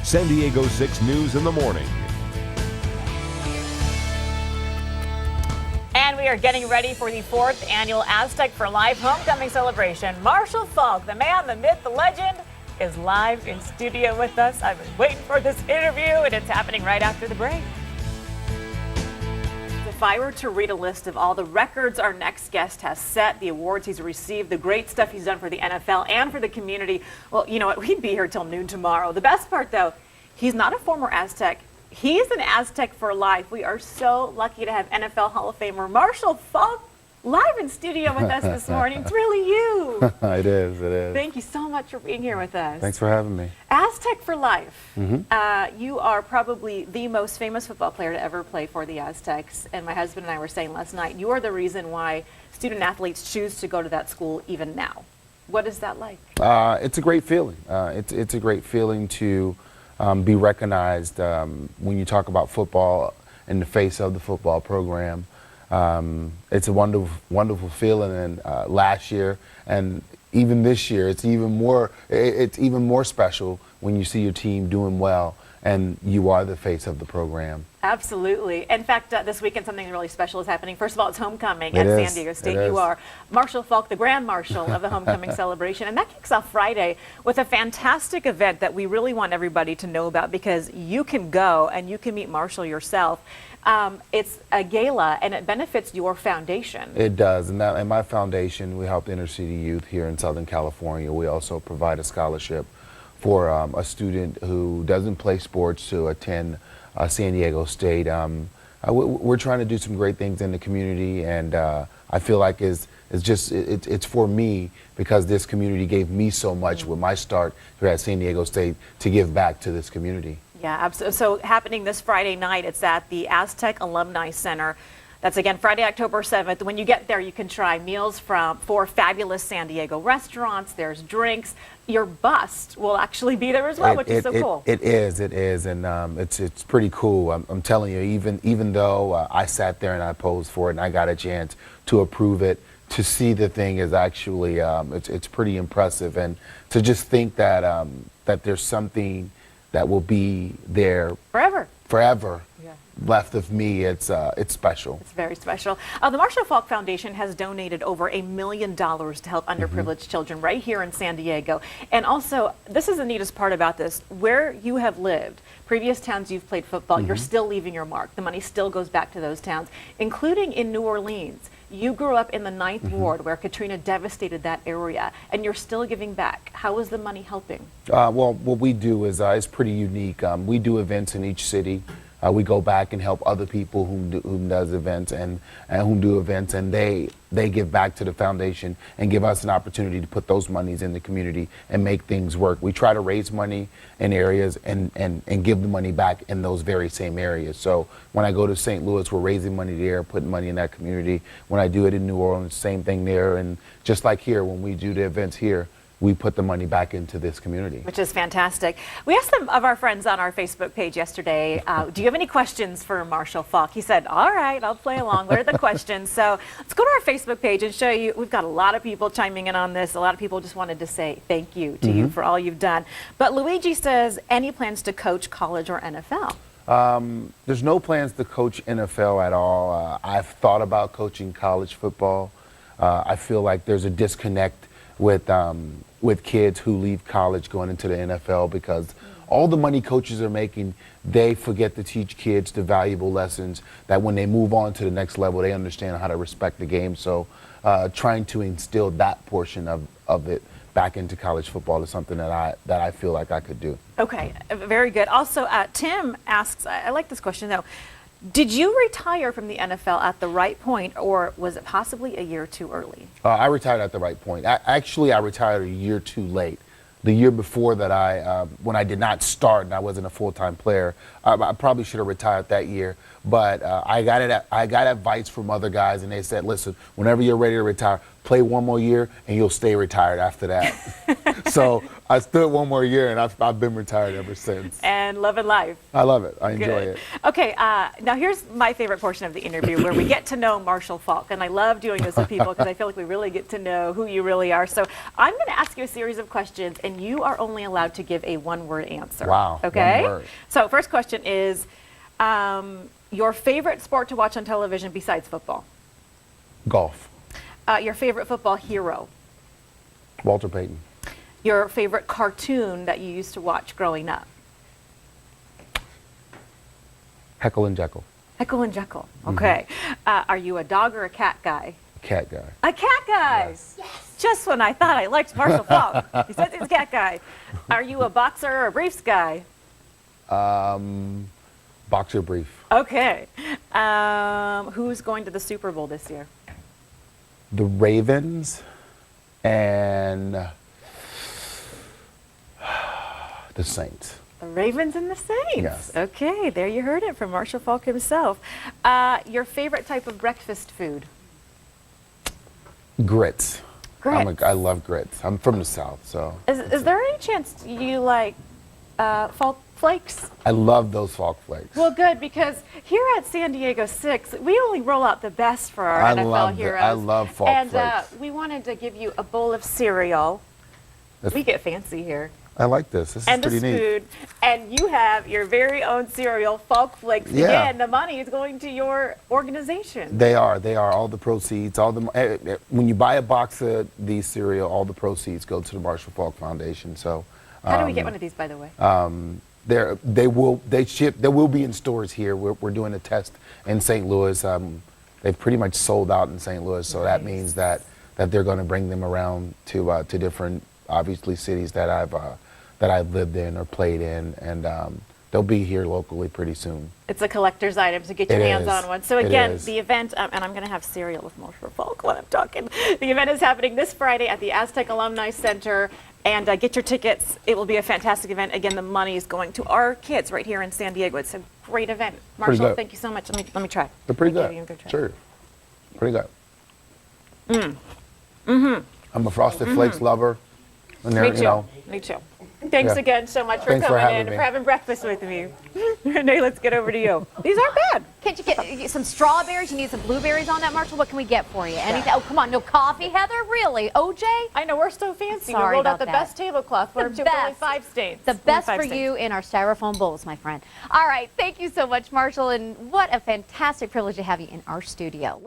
San Diego 6 News in the morning. And we are getting ready for the 4th annual Aztec for Life homecoming celebration. Marshall Faulk, the man, the myth, the legend, is live in studio with us. I've been waiting for this interview, and it's happening right after the break. If I were to read a list of all the records our next guest has set, the awards he's received, the great stuff he's done for the NFL and for the community, well, you know what, we'd be here till noon tomorrow. The best part, though, he's not a former Aztec. He's an Aztec for life. We are so lucky to have NFL Hall of Famer Marshall Faulk live in studio with us this morning. It's really you. It is. Thank you so much for being here with us. Thanks for having me. Aztec for life. You are probably the most famous football player to ever play for the Aztecs. And my husband and I were saying last night, you are the reason why student athletes choose to go to that school even now. What is that like? It's a great feeling. It's a great feeling to be recognized when you talk about football in the face of the football program. It's a wonderful feeling, and last year and even this year, it's even more special when you see your team doing well and you are the face of the program. Absolutely. In fact, this weekend something really special is happening. First of all, it's homecoming at San Diego State. You are Marshall Faulk, the Grand Marshal of the homecoming celebration, and that kicks off Friday with a fantastic event that we really want everybody to know about, because you can go and you can meet Marshall yourself. It's a gala, and it benefits your foundation. It does, and my foundation, we help inner city youth here in Southern California. We also provide a scholarship for a student who doesn't play sports to attend San Diego State. We're trying to do some great things in the community, and I feel like it's for me, because this community gave me so much with my start here at San Diego State to give back to this community. Yeah, absolutely. So happening this Friday night, it's at the Aztec Alumni Center. That's again Friday, October 7th. When you get there, you can try meals from 4 fabulous San Diego restaurants. There's drinks. Your bust will actually be there as well, which is so cool. It is, and it's pretty cool. I'm telling you, even though I sat there and I posed for it and I got a chance to approve it, to see the thing is actually it's pretty impressive, and to just think that that there's something that will be there forever. Yeah. Left of me, it's special. It's very special. The Marshall Faulk Foundation has donated over $1 million to help underprivileged children right here in San Diego. And also, this is the neatest part about this, where you have lived, previous towns you've played football, you're still leaving your mark. The money still goes back to those towns, including in New Orleans. You grew up in the 9th Ward, where Katrina devastated that area, and you're still giving back. How is the money helping? Well, what we do is pretty unique. We do events in each city. We go back and help other people who does events and who do events, and they give back to the foundation and give us an opportunity to put those monies in the community and make things work. We try to raise money in areas and give the money back in those very same areas. So when I go to St. Louis, we're raising money there, putting money in that community. When I do it in New Orleans, same thing there. And just like here, when we do the events here, we put the money back into this community. Which is fantastic. We asked some of our friends on our Facebook page yesterday, do you have any questions for Marshall Faulk? He said, all right, I'll play along. What are the questions? So let's go to our Facebook page and show you. We've got a lot of people chiming in on this. A lot of people just wanted to say thank you to you for all you've done. But Luigi says, any plans to coach college or NFL? There's no plans to coach NFL at all. I've thought about coaching college football. I feel like there's a disconnect with kids who leave college going into the NFL, because all the money coaches are making, they forget to teach kids the valuable lessons that when they move on to the next level, they understand how to respect the game. So trying to instill that portion of it back into college football is something that I feel like I could do. Okay, very good. Also, Tim asks, I like this question though, did you retire from the NFL at the right point, or was it possibly a year too early? I retired at the right point. Actually, I retired a year too late. The year before that, when I did not start and I wasn't a full-time player, I probably should have retired that year. But I got advice from other guys, and they said, listen, whenever you're ready to retire, play one more year and you'll stay retired after that. So I stood one more year and I've been retired ever since. And loving life. I love it. I enjoy Good. it. Okay, now here's my favorite portion of the interview where we get to know Marshall Faulk. And I love doing this with people because I feel like we really get to know who you really are. So I'm going to ask you a series of questions and you are only allowed to give a one-word answer. Wow. Okay? 1 word. So first question is, your favorite sport to watch on television besides football? Golf. Your favorite football hero? Walter Payton. Your favorite cartoon that you used to watch growing up? Heckle and Jekyll. Heckle and Jekyll. Okay. Are you a dog or a cat guy? Cat guy. A cat guy. Yes. Just when I thought I liked Marshall Faulk. He says he's a cat guy. Are you a boxer or a briefs guy? Boxer brief. Okay. Who's going to the Super Bowl this year? The Ravens and the Saints. The Ravens and the Saints. Yes. Okay, there you heard it from Marshall Faulk himself. Your favorite type of breakfast food? Grits. Grits. I love grits. I'm from the South, so. Is there any chance you like Faulk flakes? I love those Faulk flakes. Well, good, because here at San Diego 6, we only roll out the best for our NFL heroes. I love Faulk flakes. And we wanted to give you a bowl of cereal. We get fancy here. I like this. This is And pretty the neat. spoon, and you have your very own cereal, Faulk Flakes. Yeah. Again, the money is going to your organization. They are all the proceeds, when you buy a box of these cereal, all the proceeds go to the Marshall Faulk Foundation. So, How do we get one of these, by the way? they will be in stores here. We're doing a test in St. Louis. They've pretty much sold out in St. Louis, so that means that they're going to bring them around to different, obviously, cities that I've lived in or played in, and they'll be here locally pretty soon. It's a collector's item, so get your hands on one. So again, the event, and I'm going to have cereal with Marshall Faulk when I'm talking. The event is happening this Friday at the Aztec Alumni Center, and get your tickets. It will be a fantastic event. Again, the money is going to our kids right here in San Diego. It's a great event. Marshall, thank you so much. Let me try. They're pretty good. Sure. Pretty good. I'm a Frosted Flakes lover. And Me too. Me too. Thanks Yeah. again so much for Thanks for coming having in and me. for having breakfast with me. Renee, let's get over to you. These aren't bad. Can't you get some strawberries? You need some blueberries on that, Marshall? What can we get for you? Anything? Oh, come on. No coffee, Heather? Really? OJ? I know, we're so fancy. Sorry we rolled out about the that. best tablecloth. We're up to only 5 states. The Only best 5 for states. you in our styrofoam bowls, my friend. All right. Thank you so much, Marshall. And what a fantastic privilege to have you in our studio.